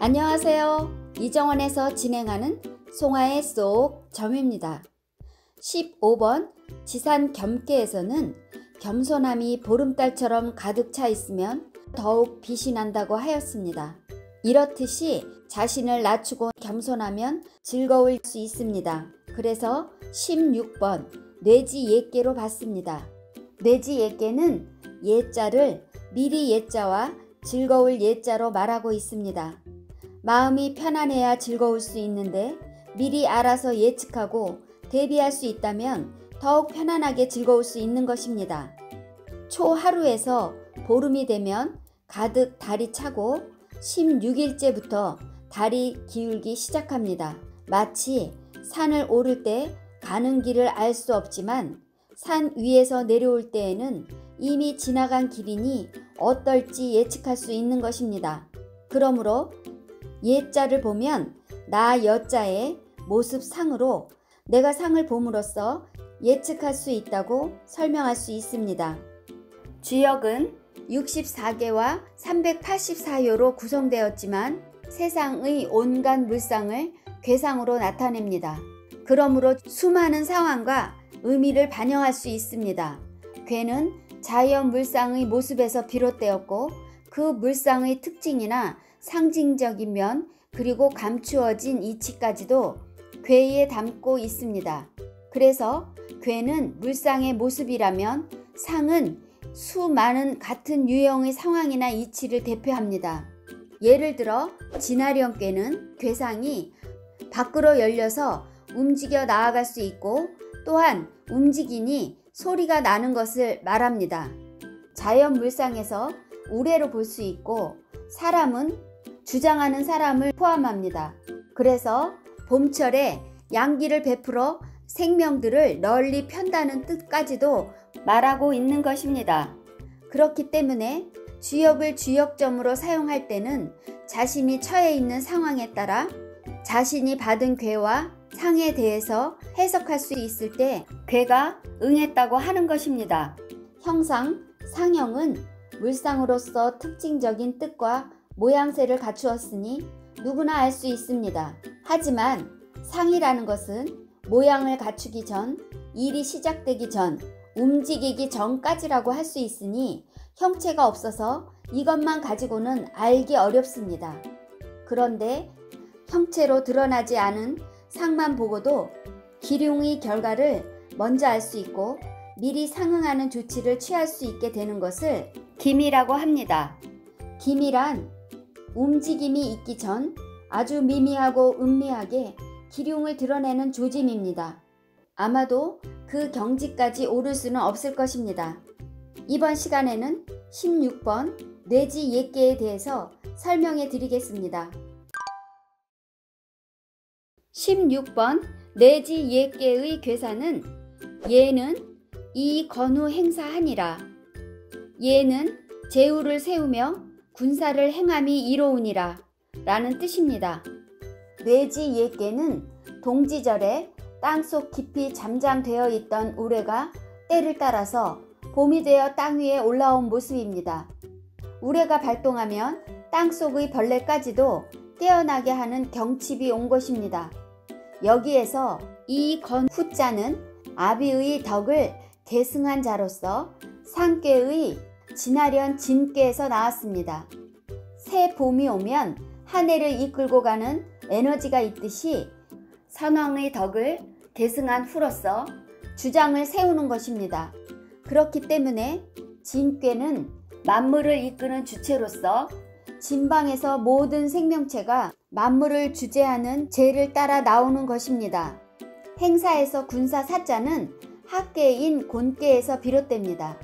안녕하세요. 이정원에서 진행하는 송하의 쏙 점입니다. 15번 지산 겸께에서는 겸손함이 보름달처럼 가득 차 있으면 더욱 빛이 난다고 하였습니다. 이렇듯이 자신을 낮추고 겸손하면 즐거울 수 있습니다. 그래서 16번 뇌지 옛개로 봤습니다. 뇌지 옛개는 예자를 미리 예자와 즐거울 예자로 말하고 있습니다. 마음이 편안해야 즐거울 수 있는데 미리 알아서 예측하고 대비할 수 있다면 더욱 편안하게 즐거울 수 있는 것입니다. 초하루에서 보름이 되면 가득 달이 차고 16일째부터 달이 기울기 시작합니다. 마치 산을 오를 때 가는 길을 알 수 없지만 산 위에서 내려올 때에는 이미 지나간 길이니 어떨지 예측할 수 있는 것입니다. 그러므로 예자를 보면 나 여자의 모습 상으로 내가 상을 봄으로써 예측할 수 있다고 설명할 수 있습니다. 주역은 64개와 384요로 구성되었지만 세상의 온갖 물상을 괴상으로 나타냅니다. 그러므로 수많은 상황과 의미를 반영할 수 있습니다. 괴는 자연 물상의 모습에서 비롯되었고 그 물상의 특징이나 상징적인 면 그리고 감추어진 이치까지도 괴에 담고 있습니다. 그래서 괴는 물상의 모습이라면 상은 수많은 같은 유형의 상황이나 이치를 대표합니다. 예를 들어 진화령괴는 괴상이 밖으로 열려서 움직여 나아갈 수 있고 또한 움직이니 소리가 나는 것을 말합니다. 자연 물상에서 우레로 볼 수 있고 사람은 주장하는 사람을 포함합니다. 그래서 봄철에 양기를 베풀어 생명들을 널리 편다는 뜻까지도 말하고 있는 것입니다. 그렇기 때문에 주역을 주역점으로 사용할 때는 자신이 처해 있는 상황에 따라 자신이 받은 괴와 상에 대해서 해석할 수 있을 때 괴가 응했다고 하는 것입니다. 형상, 상형은 물상으로서 특징적인 뜻과 모양새를 갖추었으니 누구나 알 수 있습니다. 하지만 상이라는 것은 모양을 갖추기 전, 일이 시작되기 전, 움직이기 전까지라고 할 수 있으니 형체가 없어서 이것만 가지고는 알기 어렵습니다. 그런데 형체로 드러나지 않은 상만 보고도 기륭의 결과를 먼저 알 수 있고 미리 상응하는 조치를 취할 수 있게 되는 것을 기미라고 합니다. 기미란 움직임이 있기 전 아주 미미하고 은미하게 기륭을 드러내는 조짐입니다. 아마도 그 경지까지 오를 수는 없을 것입니다. 이번 시간에는 16번 뇌지 옛개에 대해서 설명해 드리겠습니다. 16번 뇌지 옛개의 괴사는 예는 이 건후 행사하니라. 예는 제후를 세우며 군사를 행함이 이로우니라 라는 뜻입니다. 뇌지 옛개는 동지절에 땅속 깊이 잠잠되어 있던 우레가 때를 따라서 봄이 되어 땅 위에 올라온 모습입니다. 우레가 발동하면 땅속의 벌레까지도 깨어나게 하는 경칩이 온 것입니다. 여기에서 이 건후자는 아비의 덕을 계승한 자로서 상괴의 진화련 진괴에서 나왔습니다. 새 봄이 오면 한 해를 이끌고 가는 에너지가 있듯이 선왕의 덕을 계승한 후로서 주장을 세우는 것입니다. 그렇기 때문에 진괴는 만물을 이끄는 주체로서 진방에서 모든 생명체가 만물을 주재하는 제를 따라 나오는 것입니다. 행사에서 군사 사자는 학계인 곤계에서 비롯됩니다.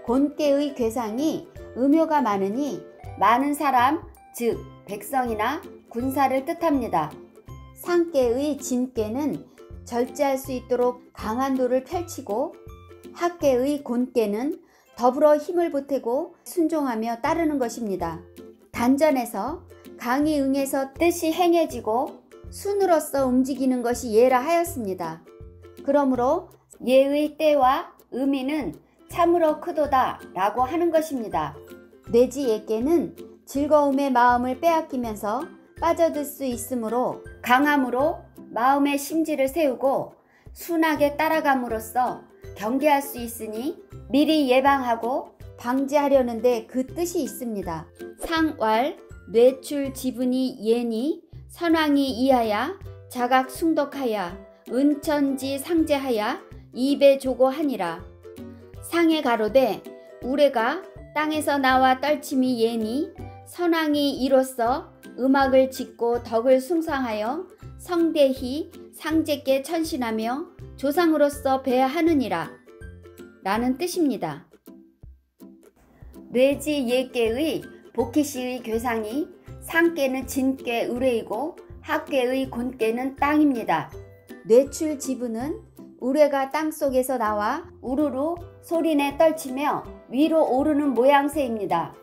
곤계의 괴상이 음효가 많으니 많은 사람, 즉 백성이나 군사를 뜻합니다. 상계의 진계는 절제할 수 있도록 강한도를 펼치고 학계의 곤계는 더불어 힘을 보태고 순종하며 따르는 것입니다. 단전에서 강이 응해서 뜻이 행해지고 순으로서 움직이는 것이 예라 하였습니다. 그러므로 예의 때와 의미는 참으로 크도다 라고 하는 것입니다. 뇌지 옛개는 즐거움의 마음을 빼앗기면서 빠져들 수 있으므로 강함으로 마음의 심지를 세우고 순하게 따라감으로써 경계할 수 있으니 미리 예방하고 방지하려는데 그 뜻이 있습니다. 상왈 뇌출 지분이 예니 선왕이 이하야 자각 숭덕하야 은천지 상제하야 입에 조고하니라. 상에 가로되 우레가 땅에서 나와 떨침이 예니 선왕이 이로써 음악을 짓고 덕을 숭상하여 성대히 상제께 천신하며 조상으로서 배하느니라 라는 뜻입니다. 뇌지 예께의 복희씨의 괴상이 상께는 진께 의뢰이고 하께의 곤께는 땅입니다. 뇌출 지분은 우레가 땅속에서 나와 우르르 소리내 떨치며 위로 오르는 모양새입니다.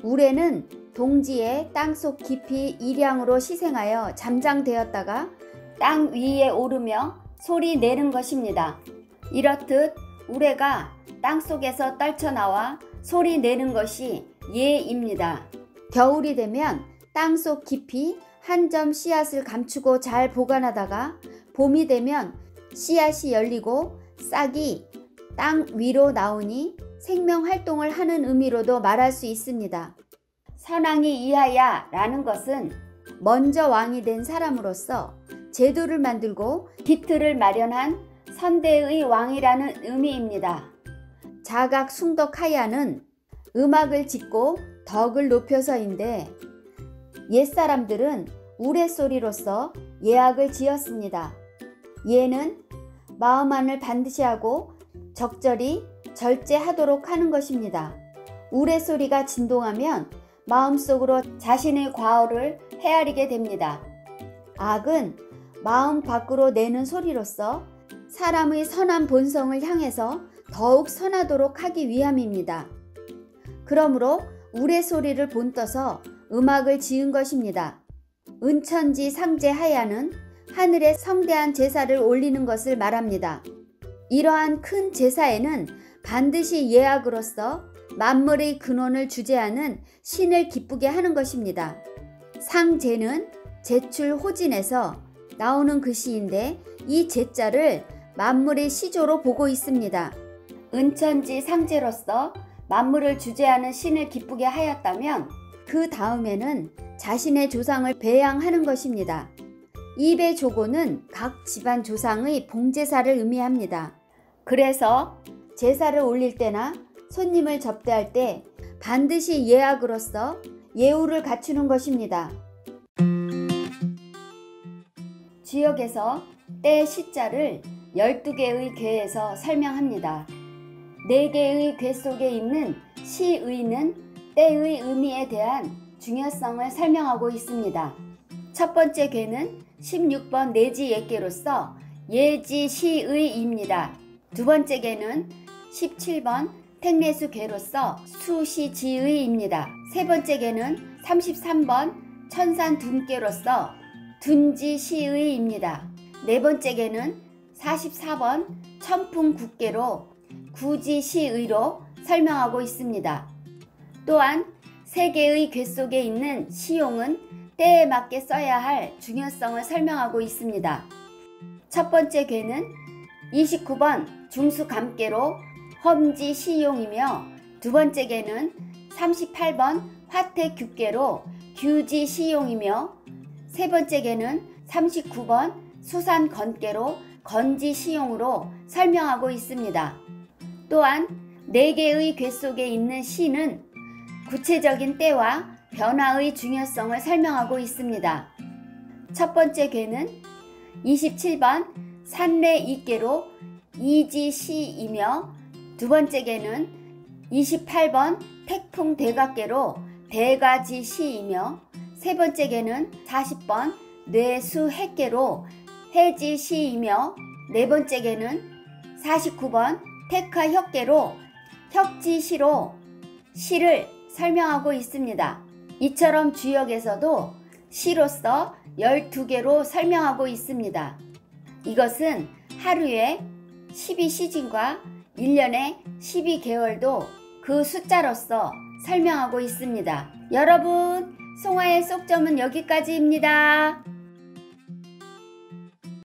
우레는 동지에 땅속 깊이 일양으로 시생하여 잠장되었다가 땅 위에 오르며 소리 내는 것입니다. 이렇듯 우레가 땅속에서 떨쳐나와 소리 내는 것이 예입니다. 겨울이 되면 땅속 깊이 한 점 씨앗을 감추고 잘 보관하다가 봄이 되면 씨앗이 열리고 싹이 땅 위로 나오니 생명활동을 하는 의미로도 말할 수 있습니다. 선왕이 이하야 라는 것은 먼저 왕이 된 사람으로서 제도를 만들고 기틀을 마련한 선대의 왕이라는 의미입니다. 자각 숭덕하야는 음악을 짓고 덕을 높여서인데 옛사람들은 우레소리로서 예악을 지었습니다. 예는 마음안을 반드시 하고 적절히 절제하도록 하는 것입니다. 우레소리가 진동하면 마음속으로 자신의 과오를 헤아리게 됩니다. 악은 마음 밖으로 내는 소리로서 사람의 선한 본성을 향해서 더욱 선하도록 하기 위함입니다. 그러므로 우레소리를 본떠서 음악을 지은 것입니다. 은천지 상제하야는 하늘에 성대한 제사를 올리는 것을 말합니다. 이러한 큰 제사에는 반드시 예악으로서 만물의 근원을 주재하는 신을 기쁘게 하는 것입니다. 상제는 제출 호진에서 나오는 글씨인데 이 제자를 만물의 시조로 보고 있습니다. 은천지 상제로서 만물을 주재하는 신을 기쁘게 하였다면 그 다음에는 자신의 조상을 배양하는 것입니다. 입의 조고는 각 집안 조상의 봉제사를 의미합니다. 그래서 제사를 올릴 때나 손님을 접대할 때 반드시 예악으로서 예우를 갖추는 것입니다. 주역에서 때 시자를 12개의 궤에서 설명합니다. 4개의 궤 속에 있는 시의는 때의 의미에 대한 중요성을 설명하고 있습니다. 첫 번째 궤는 16번 내지 예께로서 예지 시의입니다. 두 번째 궤는 17번 택내수 궤로서 수시 지의입니다. 세 번째 궤는 33번 천산 둔궤로서 둔지 시의입니다. 네 번째 궤는 44번 천풍 국궤로 구지 시의로 설명하고 있습니다. 또한 세 개의 궤 속에 있는 시용은 때에 맞게 써야 할 중요성을 설명하고 있습니다. 첫 번째 궤는 29번 중수감궤로 험지 시용이며 두 번째 궤는 38번 화택규궤로 규지 시용이며 세 번째 궤는 39번 수산건궤로 건지 시용으로 설명하고 있습니다. 또한 4개의 궤 속에 있는 시는 구체적인 때와 변화의 중요성을 설명하고 있습니다. 첫 번째 궤는 27번 산례이궤로 이지시이며 두 번째 궤는 28번 택풍대각궤로 대가지시이며 세 번째 궤는 40번 뇌수핵궤로 해지시이며 네 번째 궤는 49번 택화혁궤로 혁지시로 시를 설명하고 있습니다. 이처럼 주역에서도 시로서 12개로 설명하고 있습니다. 이것은 하루에 12시즌과 1년에 12개월도 그 숫자로서 설명하고 있습니다. 여러분, 송아의 쏙점은 여기까지입니다.